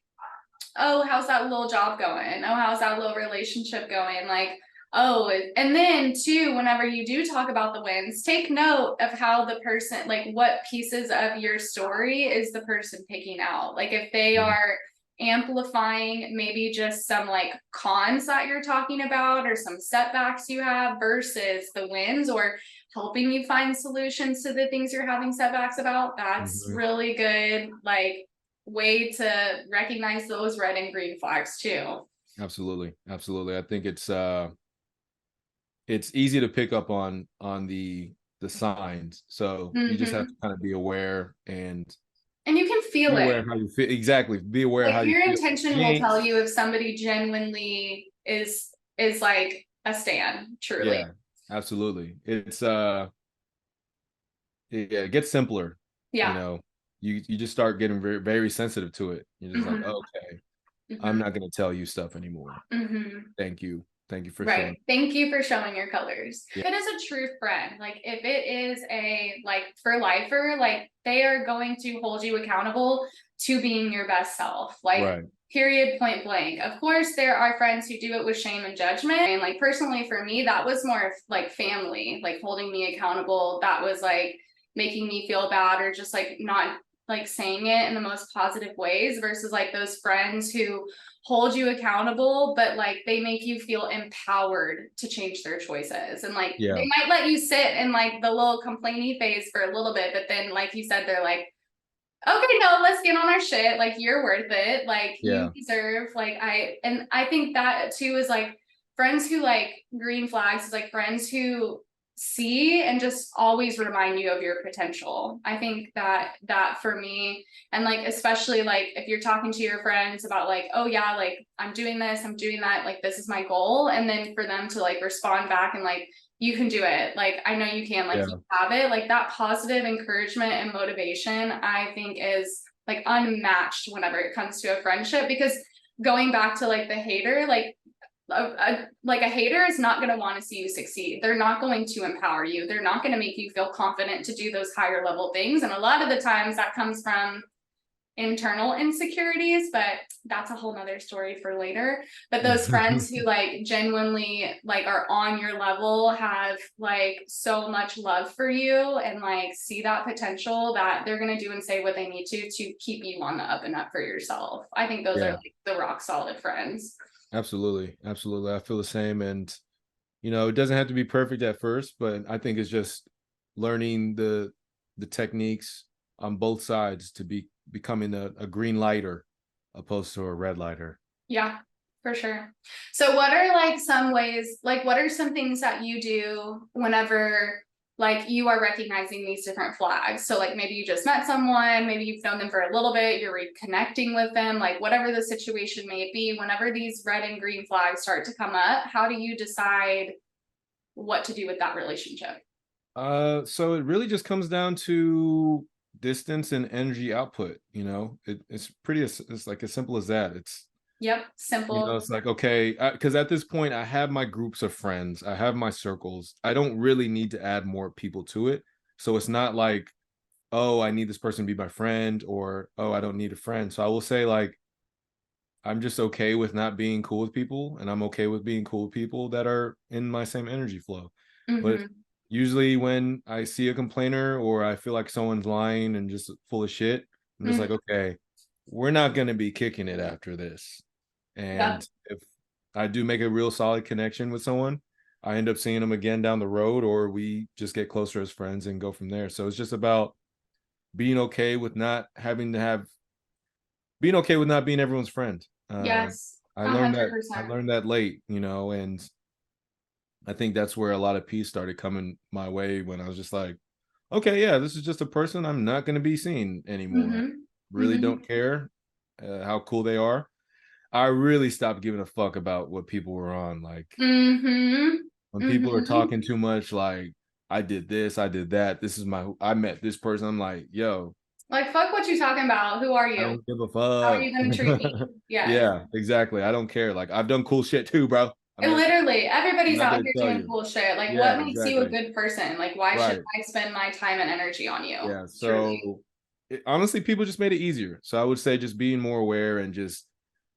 Speaker 2: oh, how's that little job going? Oh, how's that little relationship going? Like, oh, and then too, whenever you do talk about the wins, take note of how the person, like, what pieces of your story is the person picking out. Like, if they
Speaker 1: Mhm.
Speaker 2: are amplifying maybe just some like cons that you're talking about or some setbacks you have versus the wins, or helping you find solutions to the things you're having setbacks about, that's
Speaker 1: Mhm.
Speaker 2: really good. Like, way to recognize those red and green flags too.
Speaker 1: Absolutely. Absolutely. I think it's easy to pick up on the signs. So you just have
Speaker 2: Mm-hmm.
Speaker 1: to kind of be aware and
Speaker 2: And you can
Speaker 1: be
Speaker 2: feel it.
Speaker 1: aware of how you feel. Exactly. Be aware of
Speaker 2: Like
Speaker 1: how you
Speaker 2: your
Speaker 1: feel.
Speaker 2: intention will tell
Speaker 1: Jinx.
Speaker 2: you if somebody genuinely is like a stan, truly.
Speaker 1: Yeah, absolutely. It gets simpler, you
Speaker 2: Yeah.
Speaker 1: know. You just start getting very, very sensitive to it. You're just like,
Speaker 2: Mm-hmm.
Speaker 1: okay, I'm
Speaker 2: Mm-hmm.
Speaker 1: not gonna tell you stuff anymore.
Speaker 2: Mm-hmm.
Speaker 1: Thank you. Thank you for
Speaker 2: Right.
Speaker 1: showing.
Speaker 2: Thank you for showing your colors.
Speaker 1: Yeah.
Speaker 2: If it is a true friend, like if it is a like for lifer, like they are going to hold you accountable to being your best self. Like
Speaker 1: Right.
Speaker 2: period, point blank. Of course, there are friends who do it with shame and judgment. And like personally for me, that was more of like family, like holding me accountable. That was like making me feel bad or just like not like saying it in the most positive ways versus like those friends who hold you accountable, but like they make you feel empowered to change their choices. And like
Speaker 1: Yeah.
Speaker 2: they might let you sit in like the little complainy phase for a little bit, but then like you said, they're like, okay, no, let's get on our shit. Like you're worth it. Like you
Speaker 1: Yeah.
Speaker 2: deserve, like I think that too is like friends who like green flags is like friends who see and just always remind you of your potential. I think that for me, and like especially like if you're talking to your friends about like, oh yeah, like I'm doing this, I'm doing that, like this is my goal, and then for them to like respond back and like, you can do it, like I know you can, like
Speaker 1: Yeah.
Speaker 2: you have it, like that positive encouragement and motivation I think is like unmatched whenever it comes to a friendship. Because going back to like the hater, like a hater is not going to want to see you succeed. They're not going to empower you. They're not going to make you feel confident to do those higher level things. And a lot of the times that comes from internal insecurities, but that's a whole nother story for later. But those friends who like genuinely like are on your level, have like so much love for you and like see that potential that they're going to do and say what they need to keep you on the up and up for yourself. I think those are
Speaker 1: Yeah.
Speaker 2: like the rock solid friends.
Speaker 1: Absolutely. Absolutely. I feel the same. And, it doesn't have to be perfect at first, but I think it's just learning the techniques on both sides to becoming a green lighter opposed to a red lighter.
Speaker 2: Yeah, for sure. So what are like some ways, like what are some things that you do whenever like you are recognizing these different flags? So like maybe you just met someone, maybe you've known them for a little bit, you're reconnecting with them, like whatever the situation may be, whenever these red and green flags start to come up, how do you decide what to do with that relationship?
Speaker 1: So it really just comes down to distance and energy output. It's like as simple as that.
Speaker 2: Yep, simple.
Speaker 1: It's like, okay, because at this point I have my groups of friends, I have my circles. I don't really need to add more people to it. So it's not like, oh, I need this person to be my friend, or oh, I don't need a friend. So I will say, like, I'm just okay with not being cool with people, and I'm okay with being cool with people that are in my same energy flow. But
Speaker 2: Mm-hmm.
Speaker 1: usually when I see a complainer or I feel like someone's lying and just full of shit, I'm just like,
Speaker 2: Mm-hmm.
Speaker 1: okay, we're not going to be kicking it after this.
Speaker 2: Yep.
Speaker 1: And if I do make a real solid connection with someone, I end up seeing them again down the road, or we just get closer as friends and go from there. So it's just about being okay with not having to have being okay with not being everyone's friend.
Speaker 2: Yes.
Speaker 1: I
Speaker 2: A
Speaker 1: learned
Speaker 2: hundred
Speaker 1: that I
Speaker 2: percent.
Speaker 1: learned that late, and I think that's where a lot of peace started coming my way when I was just like, okay, yeah, this is just a person I'm not going to be seeing anymore. I
Speaker 2: Mm-hmm.
Speaker 1: really
Speaker 2: Mm-hmm.
Speaker 1: don't care how cool they are. I really stopped giving a fuck about what people were on. Like
Speaker 2: Mm-hmm.
Speaker 1: when people are
Speaker 2: Mm-hmm.
Speaker 1: talking too much, like I did this, I did that. I met this person. I'm like, yo,
Speaker 2: Like, fuck what you talking about. Who are
Speaker 1: I
Speaker 2: you?
Speaker 1: don't give a
Speaker 2: How are you going to treat me?
Speaker 1: fuck.
Speaker 2: Yes.
Speaker 1: Yeah, exactly. I don't care. Like I've done cool shit too, bro. I'm
Speaker 2: And
Speaker 1: not.
Speaker 2: literally,
Speaker 1: I'm
Speaker 2: everybody's
Speaker 1: not
Speaker 2: out
Speaker 1: gonna
Speaker 2: here
Speaker 1: tell
Speaker 2: doing
Speaker 1: you.
Speaker 2: cool shit. Like,
Speaker 1: Yeah,
Speaker 2: what makes you a
Speaker 1: exactly.
Speaker 2: good person? Like, why should
Speaker 1: Right.
Speaker 2: I spend my time and energy on you?
Speaker 1: Yeah.
Speaker 2: Truly.
Speaker 1: So honestly, people just made it easier. So I would say just being more aware and just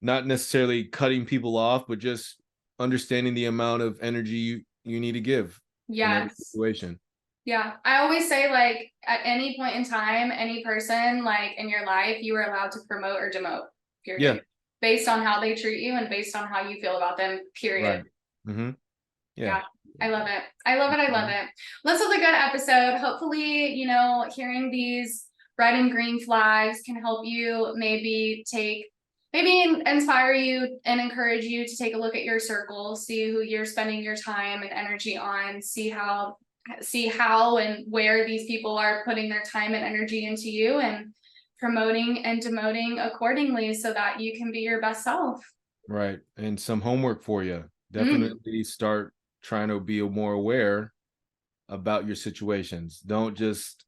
Speaker 1: not necessarily cutting people off, but just understanding the amount of energy you need to give in every
Speaker 2: Yes.
Speaker 1: situation.
Speaker 2: Yeah. I always say, like, at any point in time, any person, like, in your life, you are allowed to promote or demote,
Speaker 1: Yeah.
Speaker 2: period. Based on how they treat you and based on how you feel about them, period.
Speaker 1: Right. Mm-hmm. Yeah.
Speaker 2: Yeah, I love it. I love it. I love
Speaker 1: Mhm.
Speaker 2: it. This was a good episode. Hopefully, hearing these red and green flags can help you maybe inspire you and encourage you to take a look at your circle, see who you're spending your time and energy on, see how and where these people are putting their time and energy into you, and promoting and demoting accordingly so that you can be your best self.
Speaker 1: Right. And some homework for you.
Speaker 2: Mm,
Speaker 1: Definitely start trying to be more aware about your situations. Don't just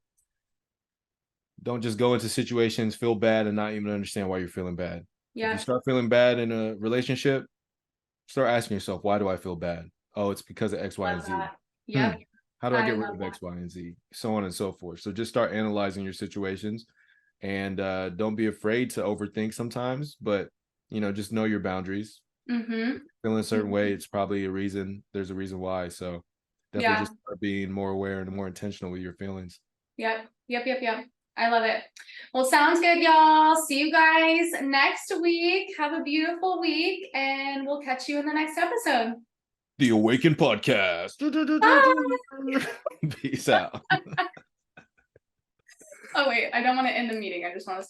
Speaker 1: go into situations, feel bad, and not even understand why you're feeling bad. If you
Speaker 2: yeah,
Speaker 1: start feeling bad in a relationship, start asking yourself, why do I feel bad? Oh, it's because of X, Y, and
Speaker 2: love
Speaker 1: Z.
Speaker 2: that.
Speaker 1: Hmm.
Speaker 2: Yep,
Speaker 1: How do I
Speaker 2: I
Speaker 1: get rid
Speaker 2: love
Speaker 1: of
Speaker 2: that.
Speaker 1: X, Y, and Z? So on and so forth. So just start analyzing your situations, and don't be afraid to overthink sometimes, but just know your boundaries.
Speaker 2: Mm-hmm.
Speaker 1: If you're feeling a certain way,
Speaker 2: Mhm.
Speaker 1: it's probably a reason. There's a reason why. So definitely
Speaker 2: Yeah.
Speaker 1: just start being more aware and more intentional with your feelings.
Speaker 2: Yep. Yep. Yep. Yep. I love it. Well, sounds good, y'all. See you guys next week. Have a beautiful week, and we'll catch you in the next episode.
Speaker 1: The Awaken Podcast. Peace out.
Speaker 2: Oh, wait, I don't want to end the meeting. I just want to